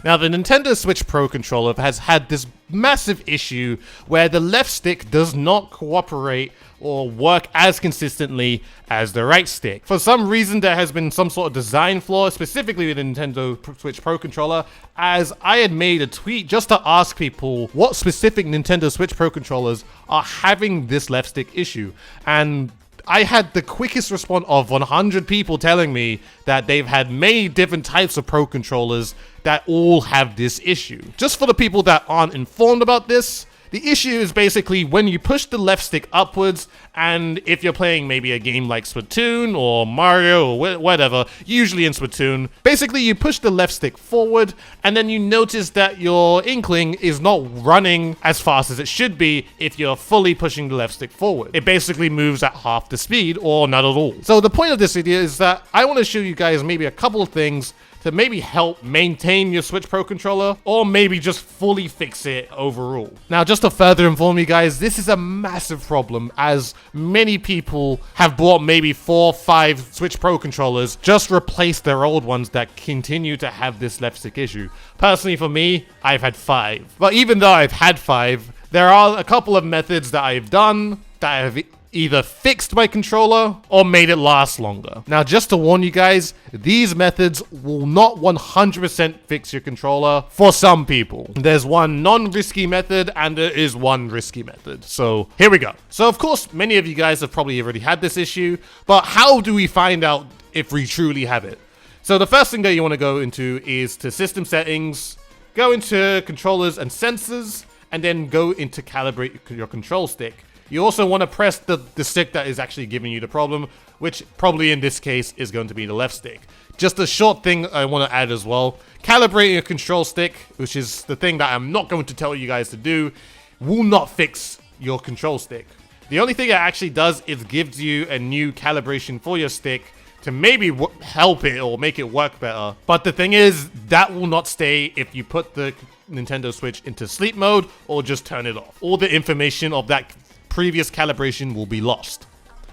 Now, the Nintendo Switch Pro controller has had this massive issue where the left stick does not cooperate or work as consistently as the right stick. For some reason, there has been some sort of design flaw, specifically with the Nintendo Switch Pro controller, as I had made a tweet just to ask people what specific Nintendo Switch Pro controllers are having this left stick issue. And I had the quickest response of 100 people telling me that they've had many different types of Pro controllers that all have this issue. Just for the people that aren't informed about this, the issue is basically when you push the left stick upwards, and if you're playing maybe a game like Splatoon or Mario or whatever, usually in Splatoon, basically you push the left stick forward and then you notice that your Inkling is not running as fast as it should be if you're fully pushing the left stick forward. It basically moves at half the speed or not at all. So the point of this video is that I want to show you guys maybe a couple of things to maybe help maintain your Switch Pro controller, or maybe just fully fix it overall. Now, just to further inform you guys, this is a massive problem, as many people have bought maybe 4 or 5 Switch Pro controllers, just replace their old ones that continue to have this left stick issue. Personally, for me, I've had 5. But even though I've had 5, there are a couple of methods that I've done that have either fixed my controller or made it last longer. Now, just to warn you guys, these methods will not 100% fix your controller for some people. There's one non-risky method and there is one risky method. So here we go. So of course, many of you guys have probably already had this issue, but how do we find out if we truly have it? So the first thing that you want to go into is to system settings, go into controllers and sensors, and then go into calibrate your control stick. You also want to press the stick that is actually giving you the problem, which probably in this case is going to be the left stick. Just a short thing I want to add as well. Calibrating a control stick, which is the thing that I'm not going to tell you guys to do, will not fix your control stick. The only thing it actually does is gives you a new calibration for your stick to maybe help it or make it work better. But the thing is, that will not stay if you put the Nintendo Switch into sleep mode or just turn it off. All the information of that previous calibration will be lost.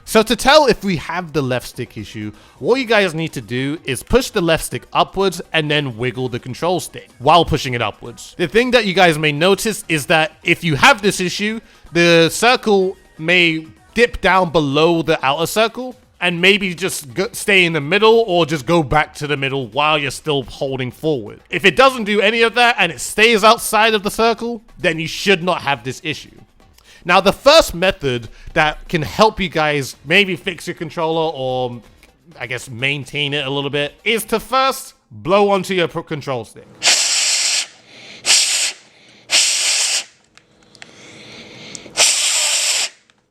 So to tell if we have the left stick issue, what you guys need to do is push the left stick upwards and then wiggle the control stick while pushing it upwards. The thing that you guys may notice is that if you have this issue, the circle may dip down below the outer circle and maybe just stay in the middle or just go back to the middle while you're still holding forward. If it doesn't do any of that and it stays outside of the circle, then you should not have this issue. Now, the first method that can help you guys maybe fix your controller or, I guess, maintain it a little bit is to first blow onto your control stick.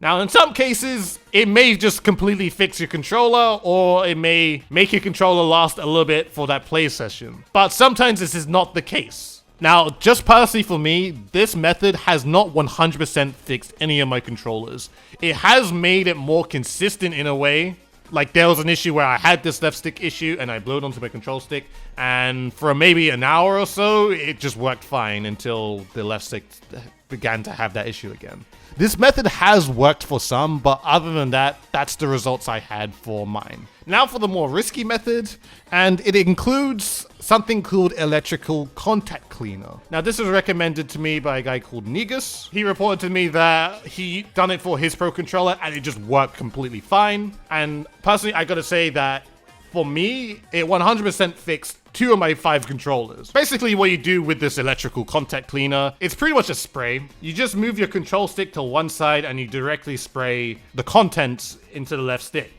Now, in some cases, it may just completely fix your controller, or it may make your controller last a little bit for that play session. But sometimes this is not the case. Now, just personally for me, this method has not 100% fixed any of my controllers. It has made it more consistent in a way. Like, there was an issue where I had this left stick issue and I blew it onto my control stick, and for maybe an hour or so, it just worked fine until the left stick began to have that issue again. This method has worked for some, but other than that, that's the results I had for mine. Now for the more risky method, and it includes something called electrical contact cleaner. Now this was recommended to me by a guy called Negus. He reported to me that he done it for his Pro controller and it just worked completely fine. And personally, I gotta say that for me, it 100% fixed 2 of my 5 controllers. Basically, what you do with this electrical contact cleaner, it's pretty much a spray. You just move your control stick to one side and you directly spray the contents into the left stick.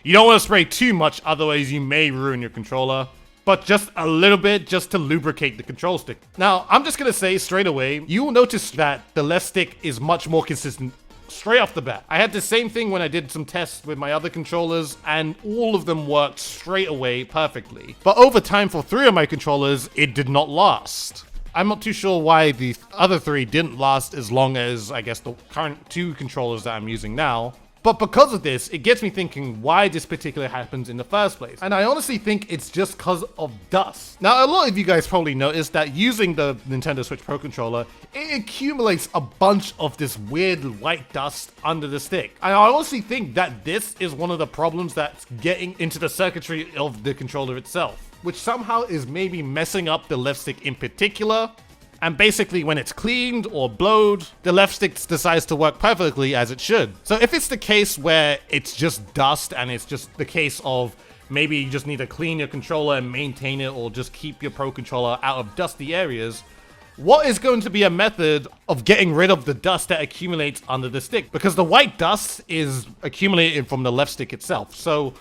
You don't want to spray too much, otherwise you may ruin your controller, but just a little bit just to lubricate the control stick. Now, I'm just gonna say straight away, you will notice that the left stick is much more consistent straight off the bat. I had the same thing when I did some tests with my other controllers, and all of them worked straight away perfectly. But over time, for 3 of my controllers, it did not last. I'm not too sure why the other 3 didn't last as long as, I guess, the current 2 controllers that I'm using now. But because of this, it gets me thinking why this particular happens in the first place. And I honestly think it's just because of dust. Now, a lot of you guys probably noticed that using the Nintendo Switch Pro controller, it accumulates a bunch of this weird white dust under the stick. And I honestly think that this is one of the problems that's getting into the circuitry of the controller itself. which somehow is maybe messing up the left stick in particular. And basically when it's cleaned or blowed, the left stick decides to work perfectly as it should. So if it's the case where it's just dust and it's just the case of maybe you just need to clean your controller and maintain it, or just keep your Pro Controller out of dusty areas, what is going to be a method of getting rid of the dust that accumulates under the stick? Because the white dust is accumulating from the left stick itself. So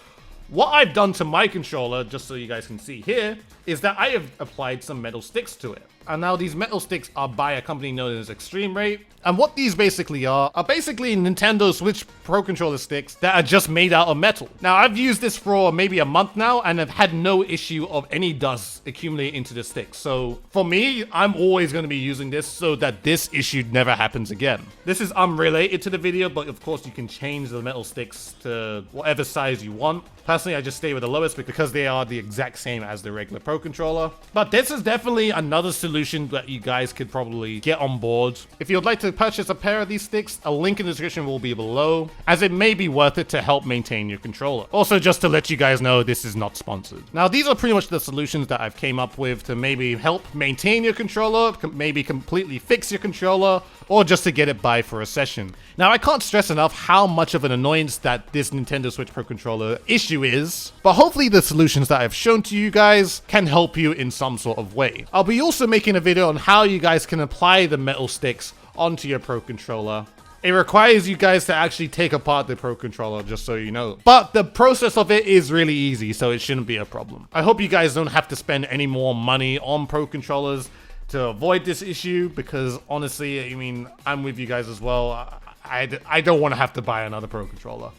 what I've done to my controller, just so you guys can see here, is that I have applied some metal sticks to it. And now these metal sticks are by a company known as Extreme Rate. And what these basically are basically Nintendo Switch Pro Controller sticks that are just made out of metal. Now, I've used this for maybe a month now, and I've had no issue of any dust accumulating into the stick. So for me, I'm always going to be using this so that this issue never happens again. This is unrelated to the video, but of course you can change the metal sticks to whatever size you want. Personally, I just stay with the lowest because they are the exact same as the regular Pro Controller. But this is definitely another solution that you guys could probably get on board. If you'd like to purchase a pair of these sticks, a link in the description will be below, as it may be worth it to help maintain your controller. Also, just to let you guys know, this is not sponsored. Now, these are pretty much the solutions that I've came up with to maybe help maintain your controller, maybe completely fix your controller, or just to get it by for a session. Now, I can't stress enough how much of an annoyance that this Nintendo Switch Pro Controller issue is, but hopefully the solutions that I've shown to you guys can help you in some sort of way. I'll be also making a video on how you guys can apply the metal sticks onto your Pro Controller. It requires you guys to actually take apart the Pro Controller, just so you know. But the process of it is really easy, so it shouldn't be a problem. I hope you guys don't have to spend any more money on Pro Controllers to avoid this issue, because honestly, I mean, I'm with you guys as well. I don't want to have to buy another Pro Controller.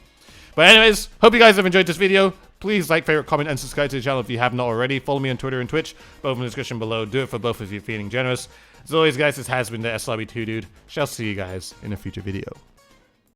But anyways, hope you guys have enjoyed this video. Please like, favorite, comment, and subscribe to the channel if you have not already. Follow me on Twitter and Twitch, both in the description below. Do it for both if you're feeling generous. As always, guys, this has been the ThatSrb2DUDE. Shall see you guys in a future video.